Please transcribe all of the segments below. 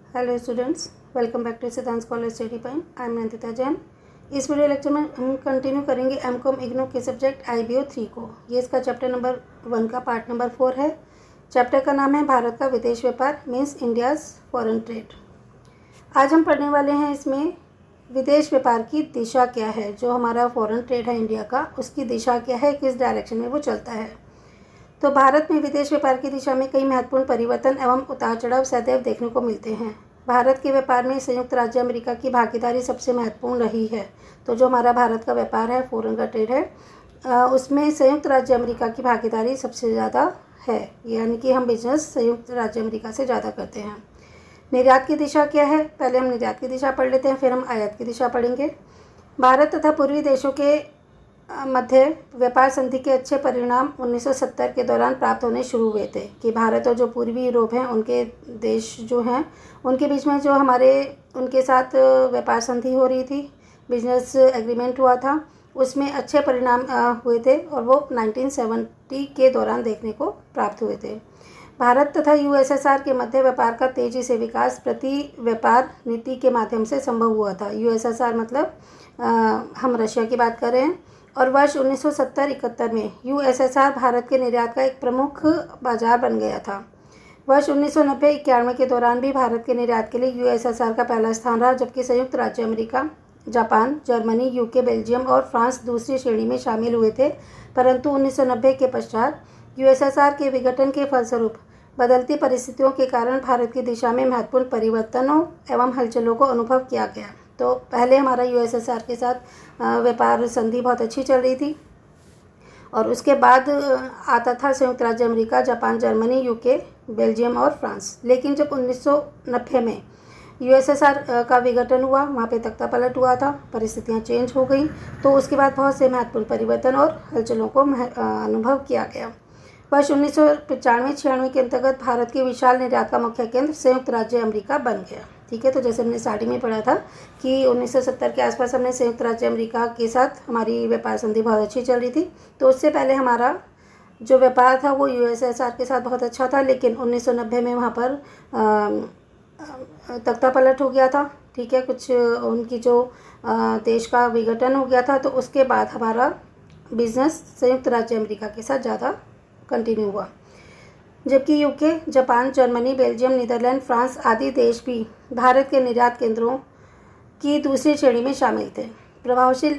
Hello students, welcome back to Siddhant college study point. I am Nandita Jain. इस video lecture में हम continue करेंगे MCom IGNOU के सब्जेक्ट IBO 3 को। ये इसका चैप्टर नंबर 1 का पार्ट नंबर 4 है। चैप्टर का नाम है भारत का विदेश व्यापार मीन्स इंडियाज़ फॉरेन ट्रेड। आज हम पढ़ने वाले हैं इसमें विदेश व्यापार की दिशा क्या है। जो हमारा फॉरेन ट्रेड है इंडिया का, उसकी दिशा क्या है, किस डायरेक्शन में वो चलता है। तो भारत में विदेश व्यापार की दिशा में कई महत्वपूर्ण परिवर्तन एवं उतार चढ़ाव सदैव देखने को मिलते हैं। भारत के व्यापार में संयुक्त राज्य अमेरिका की भागीदारी सबसे महत्वपूर्ण रही है। तो जो हमारा भारत का व्यापार है, फॉरेन का ट्रेड है, उसमें संयुक्त राज्य अमेरिका की भागीदारी सबसे ज़्यादा है। यानी कि हम बिजनेस संयुक्त राज्य अमेरिका से ज़्यादा करते हैं। निर्यात की दिशा क्या है, पहले हम निर्यात की दिशा पढ़ लेते हैं, फिर हम आयात की दिशा पढ़ेंगे। भारत तथा पूर्वी देशों के मध्य व्यापार संधि के अच्छे परिणाम 1970 के दौरान प्राप्त होने शुरू हुए थे कि भारत और जो पूर्वी यूरोप हैं, उनके देश जो हैं, उनके बीच में जो हमारे उनके साथ व्यापार संधि हो रही थी, बिजनेस एग्रीमेंट हुआ था, उसमें अच्छे परिणाम हुए थे और वो 1970 के दौरान देखने को प्राप्त हुए थे। भारत तथा USSR के मध्य व्यापार का तेज़ी से विकास प्रति व्यापार नीति के माध्यम से संभव हुआ था। USSR मतलब हम रशिया की बात कर रहे हैं। और वर्ष 1970-71 में USSR भारत के निर्यात का एक प्रमुख बाजार बन गया था। वर्ष 1990-91 के दौरान भी भारत के निर्यात के लिए USSR का पहला स्थान रहा, जबकि संयुक्त राज्य America, Japan, Germany, UK, Belgium और फ्रांस दूसरी श्रेणी में शामिल हुए थे। परंतु 1990 के पश्चात USSR के विघटन के फलस्वरूप बदलती परिस्थितियों के कारण भारत की दिशा में महत्वपूर्ण परिवर्तनों एवं हलचलों को अनुभव किया गया। तो पहले हमारा USSR के साथ व्यापार संधि बहुत अच्छी चल रही थी और उसके बाद आता था संयुक्त राज्य America, Japan, Germany, UK, Belgium और फ्रांस। लेकिन जब 1990 में USSR का विघटन हुआ, वहाँ पे तख्ता पलट हुआ था, परिस्थितियाँ चेंज हो गई। तो उसके बाद बहुत से महत्वपूर्ण परिवर्तन और हलचलों को अनुभव किया गया। वर्ष 1995-96 के अंतर्गत भारत के विशाल निर्यात का मुख्य केंद्र संयुक्त राज्य अमेरिका बन गया। ठीक है, तो जैसे हमने स्टार्टिंग में पढ़ा था कि 1970 के आसपास हमने संयुक्त राज्य अमेरिका के साथ हमारी व्यापार संधि बहुत अच्छी चल रही थी। तो उससे पहले हमारा जो व्यापार था वो USSR के साथ बहुत अच्छा था, लेकिन 1990 में वहाँ पर तख्ता पलट हो गया था। ठीक है, कुछ उनकी जो देश का विघटन हो गया था, तो उसके बाद हमारा बिजनेस संयुक्त राज्य अमेरिका के साथ ज़्यादा कंटिन्यू हुआ। जबकि UK, Japan, Germany, Belgium, Netherland, France आदि देश भी भारत के निर्यात केंद्रों की दूसरी श्रेणी में शामिल थे। प्रभावशील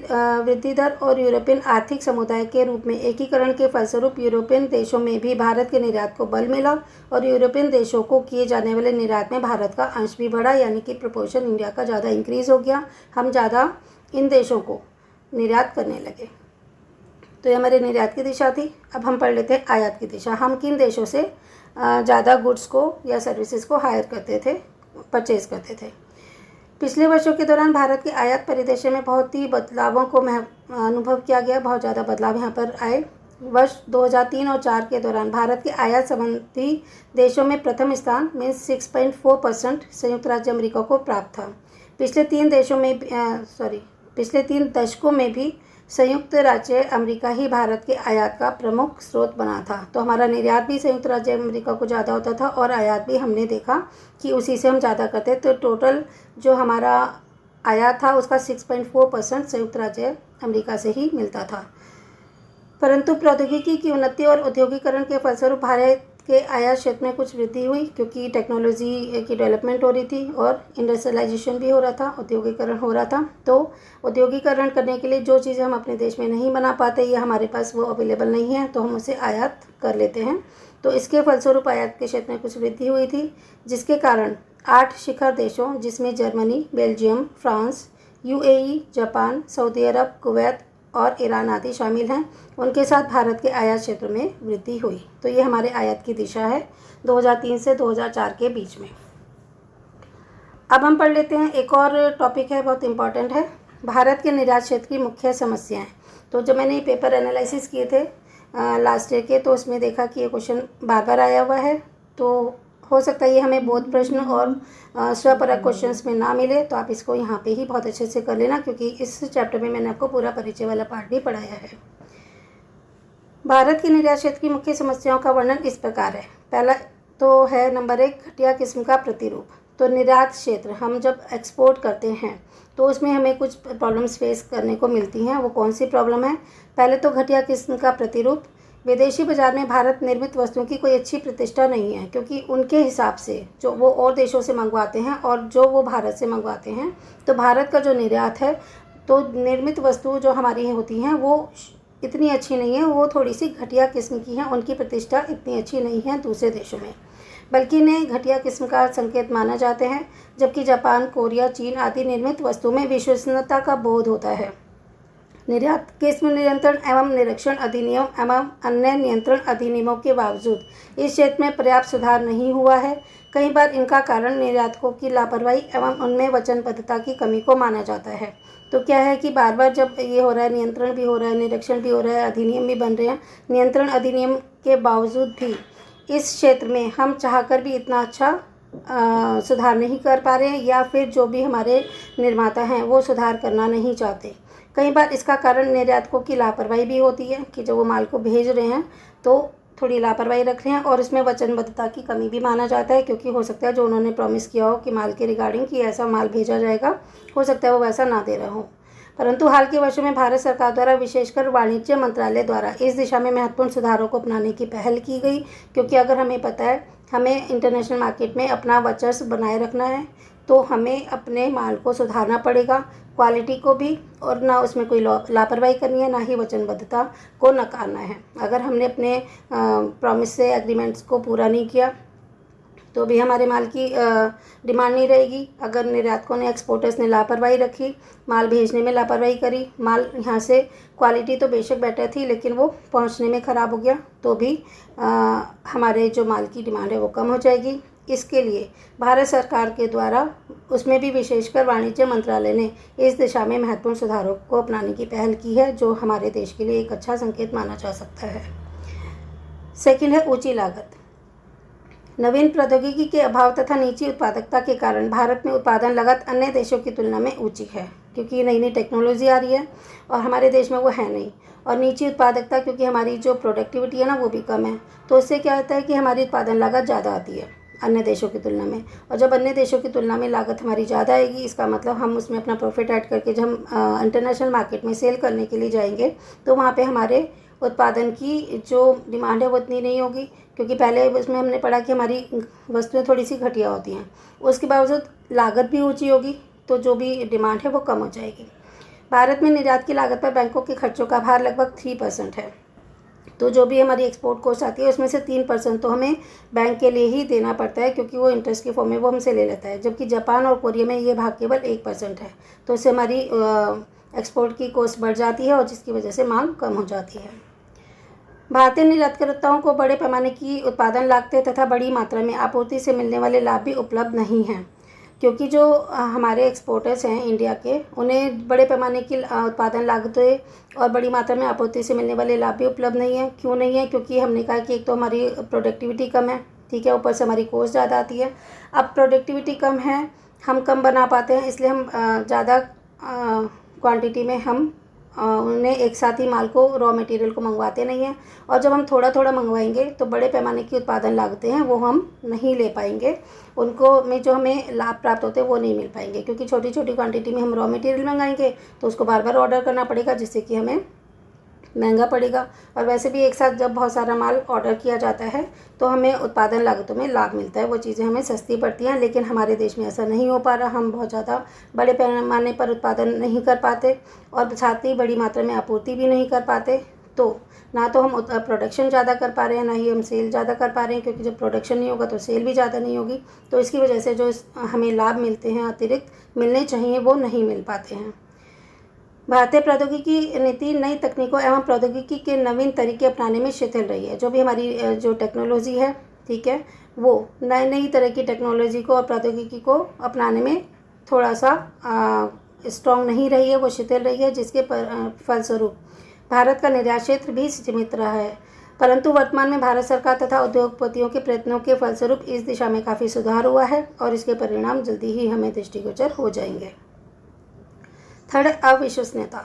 वृद्धि दर और यूरोपियन आर्थिक समुदाय के रूप में एकीकरण के फलस्वरूप यूरोपियन देशों में भी भारत के निर्यात को बल मिला और यूरोपियन देशों को किए जाने वाले निर्यात में भारत का अंश भी बढ़ा। यानी कि प्रोपोर्शन इंडिया का ज़्यादा इंक्रीज़ हो गया, हम ज़्यादा इन देशों को निर्यात करने लगे। तो ये हमारे निर्यात की दिशा थी। अब हम पढ़ लेते हैं आयात की दिशा। हम किन देशों से ज़्यादा गुड्स को या सर्विसेज को हायर करते थे, परचेज करते थे। पिछले वर्षों के दौरान भारत के आयात परिदृश्य में बहुत ही बदलावों को अनुभव किया गया। बहुत ज़्यादा बदलाव यहाँ पर आए। वर्ष 2003 और 4 के दौरान भारत के आयात संबंधी देशों में प्रथम स्थान मीन्स 6.4% संयुक्त राज्य अमेरिका को प्राप्त था। पिछले 3 दशकों में भी संयुक्त राज्य अमेरिका ही भारत के आयात का प्रमुख स्रोत बना था। तो हमारा निर्यात भी संयुक्त राज्य अमेरिका को ज़्यादा होता था और आयात भी हमने देखा कि उसी से हम ज़्यादा करते। तो टोटल जो हमारा आयात था उसका 6.4% संयुक्त राज्य अमेरिका से ही मिलता था। परंतु प्रौद्योगिकी की उन्नति और औद्योगिकरण के फलस्वरूप भारत के आयात क्षेत्र में कुछ वृद्धि हुई, क्योंकि टेक्नोलॉजी की डेवलपमेंट हो रही थी और इंडस्ट्रियलाइजेशन भी हो रहा था, औद्योगिकरण हो रहा था। तो औद्योगिकरण करने के लिए जो चीज़ें हम अपने देश में नहीं बना पाते या हमारे पास वो अवेलेबल नहीं है, तो हम उसे आयात कर लेते हैं। तो इसके फलस्वरूप आयात के क्षेत्र में कुछ वृद्धि हुई थी, जिसके कारण 8 शिखर देशों जिसमें Germany, Belgium, France, UAE, Japan, Saudi Arab, Kuwait और ईरान आदि शामिल हैं, उनके साथ भारत के आयात क्षेत्र में वृद्धि हुई। तो ये हमारे आयात की दिशा है 2003 से 2004 के बीच में। अब हम पढ़ लेते हैं, एक और टॉपिक है, बहुत इम्पॉर्टेंट है, भारत के निर्यात क्षेत्र की मुख्य समस्याएं। तो जब मैंने ये पेपर एनालिसिस किए थे लास्ट ईयर के, तो उसमें देखा कि ये क्वेश्चन बार बार आया हुआ है। तो हो सकता है ये हमें बोध प्रश्न और स्वपरक क्वेश्चंस में ना मिले, तो आप इसको यहाँ पे ही बहुत अच्छे से कर लेना, क्योंकि इस चैप्टर में मैंने आपको पूरा परिचय वाला पार्ट भी पढ़ाया है। भारत के निर्यात क्षेत्र की मुख्य समस्याओं का वर्णन इस प्रकार है। पहला तो है नंबर 1, घटिया किस्म का प्रतिरूप। तो निर्यात क्षेत्र हम जब एक्सपोर्ट करते हैं तो उसमें हमें कुछ प्रॉब्लम्स फेस करने को मिलती हैं। वो कौन सी प्रॉब्लम है? पहले तो घटिया किस्म का प्रतिरूप। विदेशी बाजार में भारत निर्मित वस्तुओं की कोई अच्छी प्रतिष्ठा नहीं है, क्योंकि उनके हिसाब से जो वो और देशों से मंगवाते हैं और जो वो भारत से मंगवाते हैं, तो भारत का जो निर्यात है, तो निर्मित वस्तु जो हमारी होती हैं वो इतनी अच्छी नहीं है, वो थोड़ी सी घटिया किस्म की हैं। उनकी प्रतिष्ठा इतनी अच्छी नहीं है दूसरे देशों में, बल्कि इन्हें घटिया किस्म का संकेत माना जाते हैं। जबकि जापान, कोरिया, चीन आदि निर्मित वस्तुओं में विश्वसनीयता का बोध होता है। निर्यात किस्म नियंत्रण एवं निरीक्षण अधिनियम एवं अन्य नियंत्रण अधिनियमों के बावजूद इस क्षेत्र में पर्याप्त सुधार नहीं हुआ है। कई बार इनका कारण निर्यातकों की लापरवाही एवं उनमें वचनबद्धता की कमी को माना जाता है। तो क्या है कि बार बार जब ये हो रहा है, नियंत्रण भी हो रहा है, निरीक्षण भी हो रहा है, अधिनियम भी बन रहे हैं, नियंत्रण अधिनियम के बावजूद भी इस क्षेत्र में हम चाहकर भी इतना अच्छा सुधार नहीं कर पा रहे हैं, या फिर जो भी हमारे निर्माता हैं वो सुधार करना नहीं चाहते। कई बार इसका कारण निर्यातकों की लापरवाही भी होती है कि जब वो माल को भेज रहे हैं तो थोड़ी लापरवाही रख रहे हैं, और इसमें वचनबद्धता की कमी भी माना जाता है, क्योंकि हो सकता है जो उन्होंने प्रॉमिस किया हो कि माल के रिगार्डिंग कि ऐसा माल भेजा जाएगा, हो सकता है वो वैसा ना दे रहा हो। परंतु हाल के वर्षों में भारत सरकार द्वारा, विशेषकर वाणिज्य मंत्रालय द्वारा, इस दिशा में महत्वपूर्ण सुधारों को अपनाने की पहल की गई। क्योंकि अगर हमें पता है हमें इंटरनेशनल मार्केट में अपना वर्चस्व बनाए रखना है, तो हमें अपने माल को सुधारना पड़ेगा, क्वालिटी को भी, और ना उसमें कोई लापरवाही करनी है, ना ही वचनबद्धता को नकारना है। अगर हमने अपने प्रॉमिस से एग्रीमेंट्स को पूरा नहीं किया तो भी हमारे माल की डिमांड नहीं रहेगी। अगर निर्यातकों ने, एक्सपोर्टर्स ने लापरवाही रखी, माल भेजने में लापरवाही करी, माल यहाँ से क्वालिटी तो बेशक बेटर थी लेकिन वो पहुँचने में ख़राब हो गया, तो भी हमारे जो माल की डिमांड है वो कम हो जाएगी। इसके लिए भारत सरकार के द्वारा, उसमें भी विशेषकर वाणिज्य मंत्रालय ने इस दिशा में महत्वपूर्ण सुधारों को अपनाने की पहल की है, जो हमारे देश के लिए एक अच्छा संकेत माना जा सकता है। सेकंड है ऊंची लागत। नवीन प्रौद्योगिकी के अभाव तथा नीची उत्पादकता के कारण भारत में उत्पादन लागत अन्य देशों की तुलना में ऊंची है, क्योंकि नई नई टेक्नोलॉजी आ रही है और हमारे देश में वो है नहीं। और नीची उत्पादकता क्योंकि हमारी जो प्रोडक्टिविटी है ना वो भी कम है, तो उससे क्या होता है कि हमारी उत्पादन लागत ज़्यादा आती है अन्य देशों की तुलना में। और जब अन्य देशों की तुलना में लागत हमारी ज़्यादा आएगी, इसका मतलब हम उसमें अपना प्रॉफिट ऐड करके जब हम इंटरनेशनल मार्केट में सेल करने के लिए जाएंगे, तो वहाँ पे हमारे उत्पादन की जो डिमांड है वो इतनी नहीं होगी, क्योंकि पहले उसमें हमने पढ़ा कि हमारी वस्तुएं थोड़ी सी घटिया होती हैं। उसके बावजूद लागत भी ऊँची होगी, तो जो भी डिमांड है वो कम हो जाएगी। भारत में निर्यात की लागत पर बैंकों के खर्चों का भार लगभग 3% है। तो जो भी हमारी एक्सपोर्ट कॉस्ट आती है उसमें से 3% तो हमें बैंक के लिए ही देना पड़ता है, क्योंकि वो इंटरेस्ट के फॉर्म में वो हमसे ले लेता है। जबकि जापान और कोरिया में ये भाग केवल 1% है, तो इससे हमारी एक्सपोर्ट की कॉस्ट बढ़ जाती है और जिसकी वजह से मांग कम हो जाती है। भारतीय निर्यातकर्ताओं को बड़े पैमाने की उत्पादन लागतें तथा बड़ी मात्रा में आपूर्ति से मिलने वाले लाभ भी उपलब्ध नहीं हैं, क्योंकि जो हमारे एक्सपोर्टर्स हैं इंडिया के, उन्हें बड़े पैमाने की उत्पादन लागतें और बड़ी मात्रा में आपूर्ति से मिलने वाले लाभ भी उपलब्ध नहीं है। क्यों नहीं है? क्योंकि हमने कहा कि एक तो हमारी प्रोडक्टिविटी कम है, ठीक है, ऊपर से हमारी कॉस्ट ज़्यादा आती है। अब प्रोडक्टिविटी कम है, हम कम बना पाते हैं, इसलिए हम ज़्यादा क्वांटिटी में हम उन्हें एक साथ ही माल को, रॉ मटेरियल को मंगवाते नहीं हैं। और जब हम थोड़ा थोड़ा मंगवाएंगे तो बड़े पैमाने की उत्पादन लागतें हैं वो हम नहीं ले पाएंगे, उनको में जो हमें लाभ प्राप्त होते हैं वो नहीं मिल पाएंगे, क्योंकि छोटी छोटी क्वांटिटी में हम रॉ मटेरियल मंगाएंगे तो उसको बार बार ऑर्डर करना पड़ेगा, जिससे कि हमें महंगा पड़ेगा। और वैसे भी एक साथ जब बहुत सारा माल ऑर्डर किया जाता है तो हमें उत्पादन लागतों में लाभ मिलता है, वो चीज़ें हमें सस्ती पड़ती हैं। लेकिन हमारे देश में ऐसा नहीं हो पा रहा, हम बहुत ज़्यादा बड़े पैमाने पर उत्पादन नहीं कर पाते और साथ ही बड़ी मात्रा में आपूर्ति भी नहीं कर पाते। तो ना तो हम प्रोडक्शन ज़्यादा कर पा रहे हैं, ना ही हम सेल ज़्यादा कर पा रहे हैं, क्योंकि जब प्रोडक्शन नहीं होगा तो सेल भी ज़्यादा नहीं होगी। तो इसकी वजह से जो हमें लाभ मिलते हैं, अतिरिक्त मिलने चाहिए, वो नहीं मिल पाते हैं। भारतीय प्रौद्योगिकी नीति नई तकनीकों एवं प्रौद्योगिकी के नवीन तरीके अपनाने में शिथिल रही है। जो भी हमारी जो टेक्नोलॉजी है, ठीक है, वो नई तरह की टेक्नोलॉजी को और प्रौद्योगिकी को अपनाने में थोड़ा सा स्ट्रॉन्ग नहीं रही है, वो शिथिल रही है, जिसके फलस्वरूप भारत का निर्यात क्षेत्र भी सीमित रहा है। परंतु वर्तमान में भारत सरकार तथा उद्योगपतियों के प्रयत्नों के फलस्वरूप इस दिशा में काफ़ी सुधार हुआ है और इसके परिणाम जल्दी ही हमें दृष्टिगोचर हो जाएंगे। थर्ड, अविश्वसनीयता।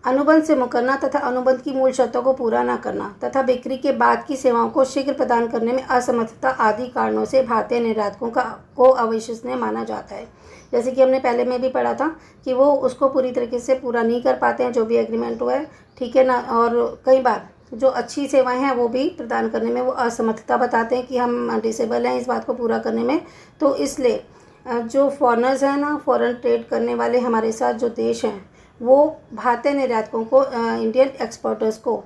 अनुबंध से मुकरना तथा अनुबंध की मूल शर्तों को पूरा न करना तथा बिक्री के बाद की सेवाओं को शीघ्र प्रदान करने में असमर्थता आदि कारणों से भारतीय निर्यातकों को अविश्वसनीय माना जाता है। जैसे कि हमने पहले में भी पढ़ा था कि वो उसको पूरी तरीके से पूरा नहीं कर पाते हैं जो भी एग्रीमेंट हुआ है, ठीक है ना। और कई बार जो अच्छी सेवाएं हैं वो भी प्रदान करने में वो असमर्थता बताते हैं कि हम डिसेबल हैं इस बात को पूरा करने में। तो इसलिए जो फॉरेनर्स हैं ना, फॉरेन ट्रेड करने वाले हमारे साथ जो देश हैं, वो भारतीय निर्यातकों को इंडियन एक्सपोर्टर्स को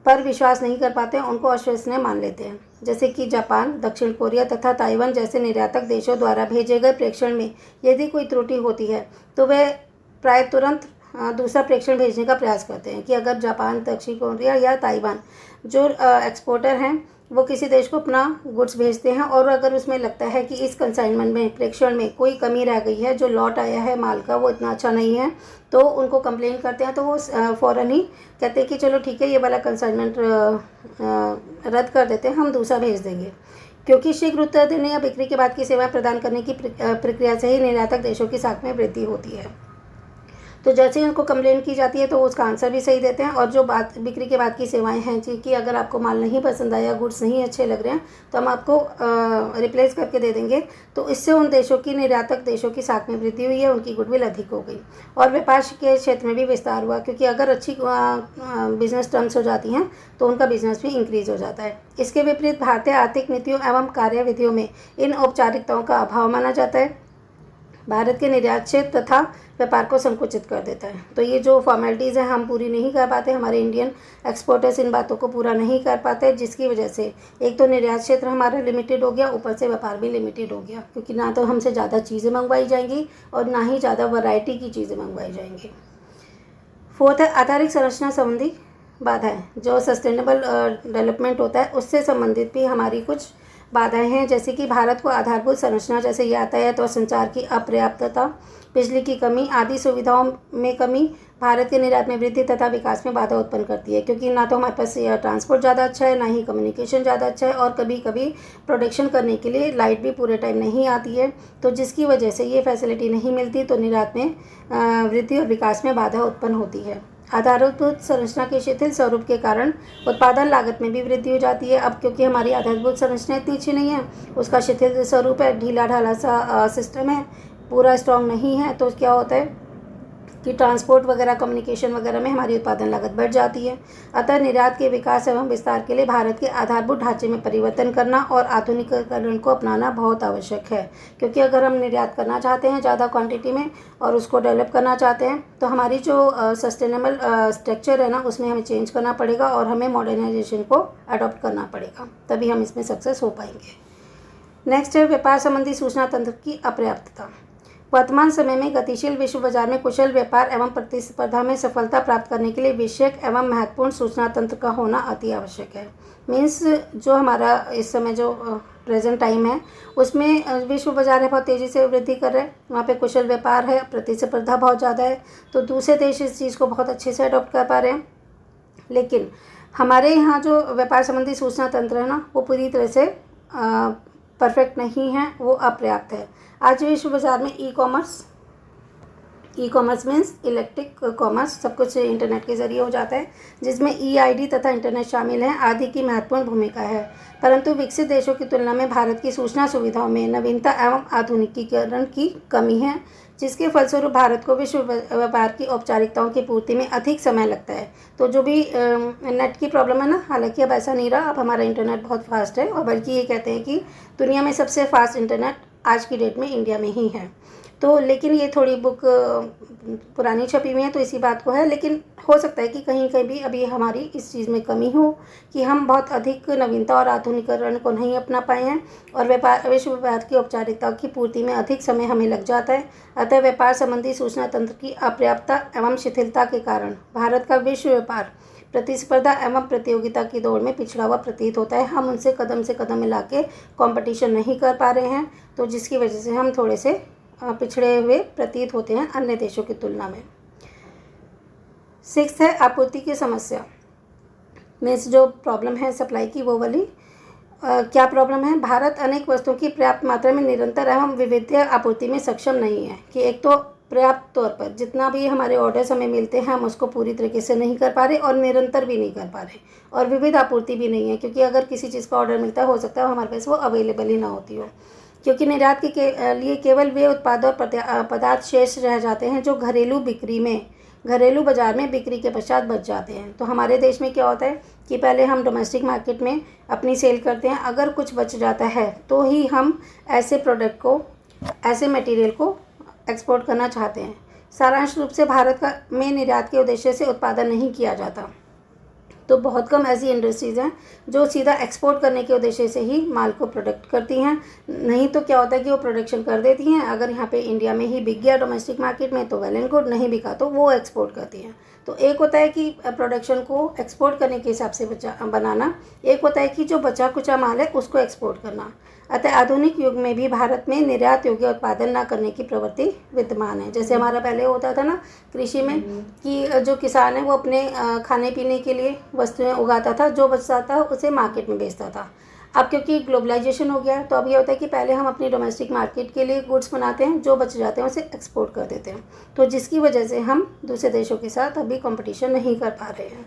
पर विश्वास नहीं कर पाते हैं, उनको अविश्वसनीय मान लेते हैं। जैसे कि जापान, दक्षिण कोरिया तथा ताइवान जैसे निर्यातक देशों द्वारा भेजे गए प्रेषण में यदि कोई त्रुटि होती है तो वे प्राय तुरंत दूसरा प्रेषण भेजने का प्रयास करते हैं। कि अगर जापान, दक्षिण कोरिया या ताइवान जो एक्सपोर्टर हैं वो किसी देश को अपना गुड्स भेजते हैं और अगर उसमें लगता है कि इस कंसाइनमेंट में, प्रेषण में कोई कमी रह गई है, जो लॉट आया है माल का वो इतना अच्छा नहीं है, तो उनको कंप्लेन करते हैं, तो वो फ़ौरन ही कहते हैं कि चलो ठीक है ये वाला कंसाइनमेंट रद्द कर देते हैं, हम दूसरा भेज देंगे। क्योंकि शीघ्र उत्तर देने या बिक्री के बाद की सेवाएं प्रदान करने की प्रक्रिया से ही निर्यातक देशों की साख में वृद्धि होती है। तो जैसे ही उनको कंप्लेंट की जाती है तो वो उसका आंसर भी सही देते हैं। और जो बात बिक्री के बाद की सेवाएं हैं जी, कि अगर आपको माल नहीं पसंद आया, गुड्स नहीं अच्छे लग रहे हैं, तो हम आपको रिप्लेस करके दे देंगे। तो इससे उन देशों की, निर्यातक देशों की साख में वृद्धि हुई है, उनकी गुडविल अधिक हो गई और व्यापार के क्षेत्र में भी विस्तार हुआ। क्योंकि अगर अच्छी बिजनेस टर्म्स हो जाती हैं तो उनका बिजनेस भी इंक्रीज हो जाता है। इसके विपरीत भारतीय आर्थिक नीतियों एवं कार्यविधियों में इन औपचारिकताओं का अभाव माना जाता है। भारत के निर्यात क्षेत्र तथा व्यापार को संकुचित कर देता है। तो ये जो फॉर्मेलिटीज़ हैं हम पूरी नहीं कर पाते, हमारे इंडियन एक्सपोर्टर्स इन बातों को पूरा नहीं कर पाते, जिसकी वजह से एक तो निर्यात क्षेत्र हमारा लिमिटेड हो गया, ऊपर से व्यापार भी लिमिटेड हो गया। क्योंकि ना तो हमसे ज़्यादा चीज़ें मंगवाई जाएंगी और ना ही ज़्यादा वैरायटी की चीज़ें मंगवाई जाएंगी। फोर्थ है आधारिक संरचना संबंधी बाधाएं। जो सस्टेनेबल डेवलपमेंट होता है उससे संबंधित भी हमारी कुछ बाधाएं हैं। जैसे कि भारत को आधारभूत संरचना जैसे यातायात और संचार की अपर्याप्तता, बिजली की कमी आदि सुविधाओं में कमी भारत के निर्यात में वृद्धि तथा विकास में बाधा उत्पन्न करती है। क्योंकि ना तो हमारे पास ट्रांसपोर्ट ज़्यादा अच्छा है, ना ही कम्युनिकेशन ज़्यादा अच्छा है, और कभी कभी प्रोडक्शन करने के लिए लाइट भी पूरे टाइम नहीं आती है। तो जिसकी वजह से ये फैसिलिटी नहीं मिलती, तो निर्यात में वृद्धि और विकास में बाधा उत्पन्न होती है। आधारभूत संरचना के शिथिल स्वरूप के कारण उत्पादन लागत में भी वृद्धि हो जाती है। अब क्योंकि हमारी आधारभूत संरचना इतनी अच्छी नहीं है, उसका शिथिल स्वरूप है, ढीला ढाला सा सिस्टम है, पूरा स्ट्रॉन्ग नहीं है, तो क्या होता है कि ट्रांसपोर्ट वगैरह, कम्युनिकेशन वगैरह में हमारी उत्पादन लागत बढ़ जाती है। अतः निर्यात के विकास एवं विस्तार के लिए भारत के आधारभूत ढांचे में परिवर्तन करना और आधुनिकीकरण को अपनाना बहुत आवश्यक है। क्योंकि अगर हम निर्यात करना चाहते हैं ज़्यादा क्वांटिटी में और उसको डेवलप करना चाहते हैं, तो हमारी जो सस्टेनेबल स्ट्रक्चर है ना, उसमें हमें चेंज करना पड़ेगा और हमें मॉडर्नाइजेशन को अडॉप्ट करना पड़ेगा, तभी हम इसमें सक्सेस हो पाएंगे। नेक्स्ट है व्यापार संबंधी सूचना तंत्र की अपर्याप्तता। वर्तमान समय में गतिशील विश्व बाजार में कुशल व्यापार एवं प्रतिस्पर्धा में सफलता प्राप्त करने के लिए विषयक एवं महत्वपूर्ण सूचना तंत्र का होना अति आवश्यक है। मीन्स जो हमारा इस समय जो प्रेजेंट टाइम है उसमें विश्व बाजार है बहुत तेज़ी से वृद्धि कर रहे हैं, वहाँ पे कुशल व्यापार है, प्रतिस्पर्धा बहुत ज़्यादा है, तो दूसरे देश इस चीज़ को बहुत अच्छे से अडॉप्ट कर पा रहे हैं। लेकिन हमारे यहाँ जो व्यापार संबंधी सूचना तंत्र है ना, वो पूरी तरह से परफेक्ट नहीं है, वो अपर्याप्त है। आज विश्व बाजार में e commerce means electric commerce, सब कुछ इंटरनेट के ज़रिए हो जाता है, जिसमें EID तथा इंटरनेट शामिल हैं, आदि की महत्वपूर्ण भूमिका है। परंतु विकसित देशों की तुलना में भारत की सूचना सुविधाओं में नवीनता एवं आधुनिकीकरण की कमी है, जिसके फलस्वरूप भारत को विश्व व्यापार की औपचारिकताओं की पूर्ति में अधिक समय लगता है। तो जो भी नेट की प्रॉब्लम है ना, हालांकि अब ऐसा नहीं रहा, अब हमारा इंटरनेट बहुत फास्ट है, और बल्कि ये कहते हैं कि दुनिया में सबसे फास्ट इंटरनेट आज की डेट में इंडिया में ही है। तो लेकिन ये थोड़ी बुक पुरानी छपी हुई है तो इसी बात को है, लेकिन हो सकता है कि कहीं कहीं भी अभी हमारी इस चीज़ में कमी हो कि हम बहुत अधिक नवीनता और आधुनिकीकरण को नहीं अपना पाए हैं, और विश्व व्यापार की औपचारिकताओं की पूर्ति में अधिक समय हमें लग जाता है। अतः व्यापार संबंधी सूचना तंत्र की अपर्याप्तता एवं शिथिलता के कारण भारत का विश्व व्यापार प्रतिस्पर्धा एवं प्रतियोगिता की दौड़ में पिछड़ा हुआ प्रतीत होता है। हम उनसे कदम मिला के कॉम्पिटिशन नहीं कर पा रहे हैं, तो जिसकी वजह से हम थोड़े से पिछड़े हुए प्रतीत होते हैं अन्य देशों की तुलना में। 6 है आपूर्ति की समस्या। मीन्स जो प्रॉब्लम है सप्लाई की, वो वाली क्या प्रॉब्लम है? भारत अनेक वस्तुओं की पर्याप्त मात्रा में निरंतर एवं विविधीय आपूर्ति में सक्षम नहीं है। कि एक तो पर्याप्त तौर पर जितना भी हमारे ऑर्डर्स हमें मिलते हैं हम उसको पूरी तरीके से नहीं कर पा रहे और निरंतर भी नहीं कर पा रहे, और विविध आपूर्ति भी नहीं है, क्योंकि अगर किसी चीज़ का ऑर्डर मिलता है हो सकता है हमारे पास वो अवेलेबल ही ना होती हो, क्योंकि निर्यात के लिए केवल वे उत्पाद और पदार्थ शेष रह जाते हैं जो घरेलू बाजार में बिक्री के पश्चात बच जाते हैं। तो हमारे देश में क्या होता है कि पहले हम डोमेस्टिक मार्केट में अपनी सेल करते हैं, अगर कुछ बच जाता है तो ही हम ऐसे प्रोडक्ट को, ऐसे मटेरियल को एक्सपोर्ट करना चाहते हैं। सारांश रूप से भारत में निर्यात के उद्देश्य से उत्पादन नहीं किया जाता। तो बहुत कम ऐसी इंडस्ट्रीज़ हैं जो सीधा एक्सपोर्ट करने के उद्देश्य से ही माल को प्रोडक्ट करती हैं। नहीं तो क्या होता है कि वो प्रोडक्शन कर देती हैं, अगर यहाँ पे इंडिया में ही बिक गया डोमेस्टिक मार्केट में तो वेल एंड गुड, नहीं बिका तो वो एक्सपोर्ट करती हैं। तो एक होता है कि प्रोडक्शन को एक्सपोर्ट करने के हिसाब से बनाना, एक होता है कि जो बचा कुचा माल है उसको एक्सपोर्ट करना। अतः आधुनिक युग में भी भारत में निर्यात योग्य उत्पादन न करने की प्रवृत्ति विद्यमान है। जैसे हमारा पहले होता था ना कृषि में कि जो किसान है वो अपने खाने पीने के लिए वस्तुएं उगाता था, जो बचता था उसे मार्केट में बेचता था। अब क्योंकि ग्लोबलाइजेशन हो गया तो अब ये होता है कि पहले हम अपनी डोमेस्टिक मार्केट के लिए गुड्स बनाते हैं, जो बच जाते हैं उसे एक्सपोर्ट कर देते हैं, तो जिसकी वजह से हम दूसरे देशों के साथ अभी कंपटीशन नहीं कर पा रहे हैं।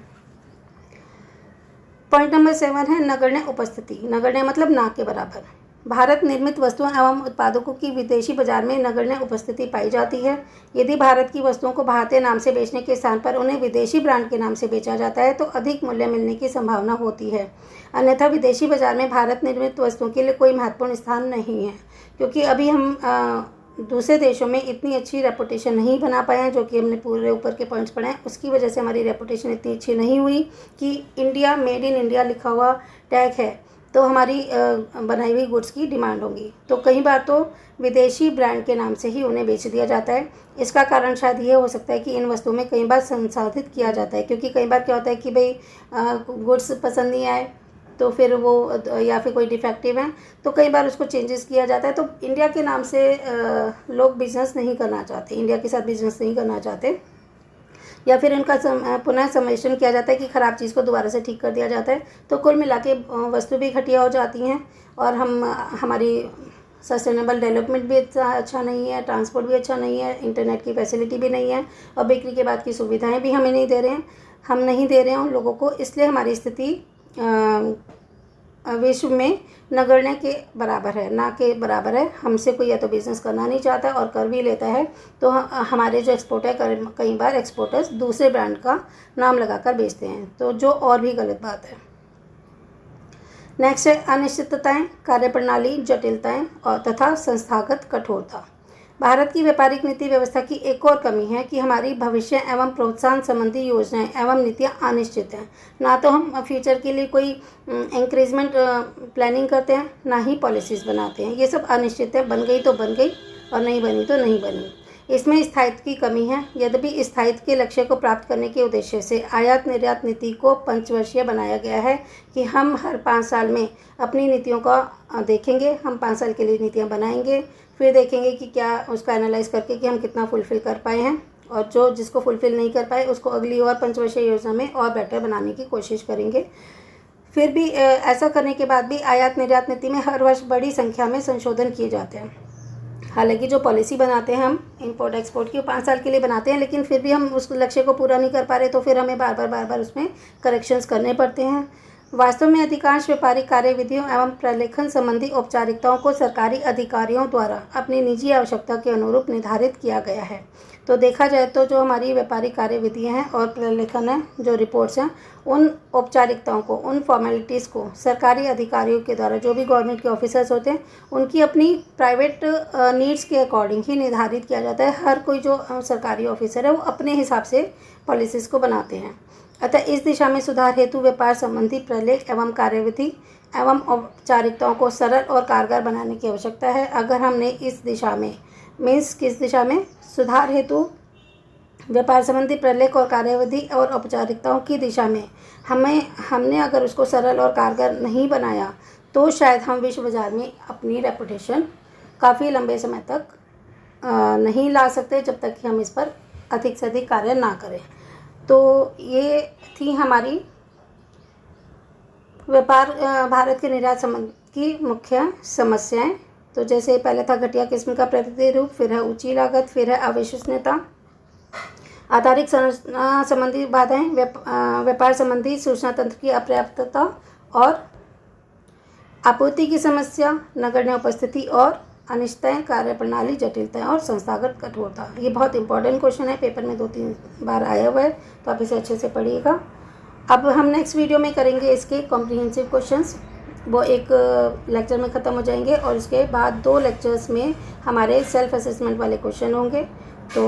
पॉइंट नंबर 7 है नगण्य उपस्थिति। नगण्य मतलब ना के बराबर। भारत निर्मित वस्तुओं एवं उत्पादों की विदेशी बाजार में नगण्य उपस्थिति पाई जाती है। यदि भारत की वस्तुओं को भारतीय नाम से बेचने के स्थान पर उन्हें विदेशी ब्रांड के नाम से बेचा जाता है तो अधिक मूल्य मिलने की संभावना होती है, अन्यथा विदेशी बाजार में भारत निर्मित वस्तुओं के लिए कोई महत्वपूर्ण स्थान नहीं है, क्योंकि अभी हम दूसरे देशों में इतनी अच्छी रेपुटेशन नहीं बना पाए हैं, जो कि हमने पूरे ऊपर के पॉइंट्स पढ़े हैं, उसकी वजह से हमारी रेपुटेशन इतनी अच्छी नहीं हुई कि इंडिया, मेड इन इंडिया लिखा हुआ टैग है तो हमारी बनाई हुई गुड्स की डिमांड होगी। तो कई बार तो विदेशी ब्रांड के नाम से ही उन्हें बेच दिया जाता है। इसका कारण शायद ये हो सकता है कि इन वस्तुओं में कई बार संसाधित किया जाता है, क्योंकि कई बार क्या होता है कि भाई गुड्स पसंद नहीं आए तो फिर वो या फिर कोई डिफेक्टिव है तो कई बार उसको चेंजेस किया जाता है। तो इंडिया के नाम से लोग बिजनेस नहीं करना चाहते, इंडिया के साथ बिजनेस नहीं करना चाहते, या फिर इनका पुनः सम्मेलन किया जाता है कि ख़राब चीज़ को दोबारा से ठीक कर दिया जाता है। तो कुल मिला के वस्तु भी घटिया हो जाती हैं और हमारी सस्टेनेबल डेवलपमेंट भी अच्छा नहीं है, ट्रांसपोर्ट भी अच्छा नहीं है, इंटरनेट की फैसिलिटी भी नहीं है और बिक्री के बाद की सुविधाएं भी हमें नहीं दे रहे हैं, हम नहीं दे रहे हैं उन लोगों को। इसलिए हमारी स्थिति विश्व में नगण्य के बराबर है, ना के बराबर है। हमसे कोई या तो बिज़नेस करना नहीं चाहता और कर भी लेता है तो हमारे जो एक्सपोर्ट है कई बार एक्सपोर्टर्स दूसरे ब्रांड का नाम लगाकर बेचते हैं, तो जो और भी गलत बात है। नेक्स्ट है अनिश्चितताएं, कार्यप्रणाली जटिलताएं और तथा संस्थागत कठोरता। भारत की व्यापारिक नीति व्यवस्था की एक और कमी है कि हमारी भविष्य एवं प्रोत्साहन संबंधी योजनाएं एवं नीतियां अनिश्चित हैं। ना तो हम फ्यूचर के लिए कोई इंक्रीजमेंट प्लानिंग करते हैं, ना ही पॉलिसीज़ बनाते हैं। ये सब अनिश्चित है, बन गई तो बन गई और नहीं बनी तो नहीं बनी। इसमें स्थायित्व की कमी है। यद्यपि स्थायित्व के लक्ष्य को प्राप्त करने के उद्देश्य से आयात निर्यात नीति को पंचवर्षीय बनाया गया है कि हम हर 5 साल में अपनी नीतियों का देखेंगे, हम 5 साल के लिए नीतियाँ बनाएंगे, फिर देखेंगे कि क्या उसका एनालाइज करके कि हम कितना फुलफ़िल कर पाए हैं, और जिसको फुलफ़िल नहीं कर पाए उसको अगली और पंचवर्षीय योजना में और बेटर बनाने की कोशिश करेंगे। फिर भी ऐसा करने के बाद भी आयात निर्यात नीति में हर वर्ष बड़ी संख्या में संशोधन किए जाते हैं। हालांकि जो पॉलिसी बनाते हैं हम इंपोर्ट एक्सपोर्ट की 5 साल के लिए बनाते हैं, लेकिन फिर भी हम उस लक्ष्य को पूरा नहीं कर पा रहे तो फिर हमें बार बार उसमें करेक्शंस करने पड़ते हैं। वास्तव में अधिकांश व्यापारिक कार्यविधियों एवं प्रलेखन संबंधी औपचारिकताओं को सरकारी अधिकारियों द्वारा अपनी निजी आवश्यकता के अनुरूप निर्धारित किया गया है। तो देखा जाए तो जो हमारी व्यापारिक कार्यविधियाँ हैं और प्रलेखन है, जो रिपोर्ट्स हैं, उन औपचारिकताओं को, उन फॉर्मेलिटीज़ को सरकारी अधिकारियों के द्वारा, जो भी गवर्नमेंट के ऑफिसर्स होते हैं, उनकी अपनी प्राइवेट नीड्स के अकॉर्डिंग ही निर्धारित किया जाता है। हर कोई जो सरकारी ऑफिसर है वो अपने हिसाब से पॉलिसीज़ को बनाते हैं। अतः इस दिशा में सुधार हेतु व्यापार संबंधी प्रलेख एवं कार्यविधि एवं औपचारिकताओं को सरल और कारगर बनाने की आवश्यकता है। अगर हमने इस दिशा में किस दिशा में सुधार हेतु व्यापार संबंधी प्रलेख और कार्यविधि और औपचारिकताओं की दिशा में हमने अगर उसको सरल और कारगर नहीं बनाया तो शायद हम विश्व बाजार में अपनी रेपुटेशन काफ़ी लंबे समय तक नहीं ला सकते, जब तक कि हम इस पर अधिक से अधिक कार्य ना करें। तो ये थी हमारी भारत के निर्यात संबंध की मुख्य समस्याएं। तो जैसे पहले था घटिया किस्म का प्रतिनिधि रूप, फिर है ऊंची लागत, फिर है अविश्वसनीयता, आधारिक संरचना संबंधी बाधाएं, व्यापार संबंधी सूचना तंत्र की अपर्याप्तता और आपूर्ति की समस्या, नगण्य उपस्थिति और अनिश्चितताएं, कार्यप्रणाली जटिलताएं और संस्थागत कठोरता। ये बहुत इंपॉर्टेंट क्वेश्चन है, पेपर में 2-3 बार आया हुआ है, तो आप इसे अच्छे से पढ़िएगा। अब हम नेक्स्ट वीडियो में करेंगे इसके कॉम्प्रिहेंसिव क्वेश्चंस, वो एक लेक्चर में ख़त्म हो जाएंगे और इसके बाद 2 लेक्चर्स में हमारे सेल्फ असेसमेंट वाले क्वेश्चन होंगे। तो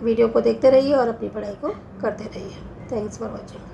वीडियो को देखते रहिए और अपनी पढ़ाई को करते रहिए। Thanks for watching.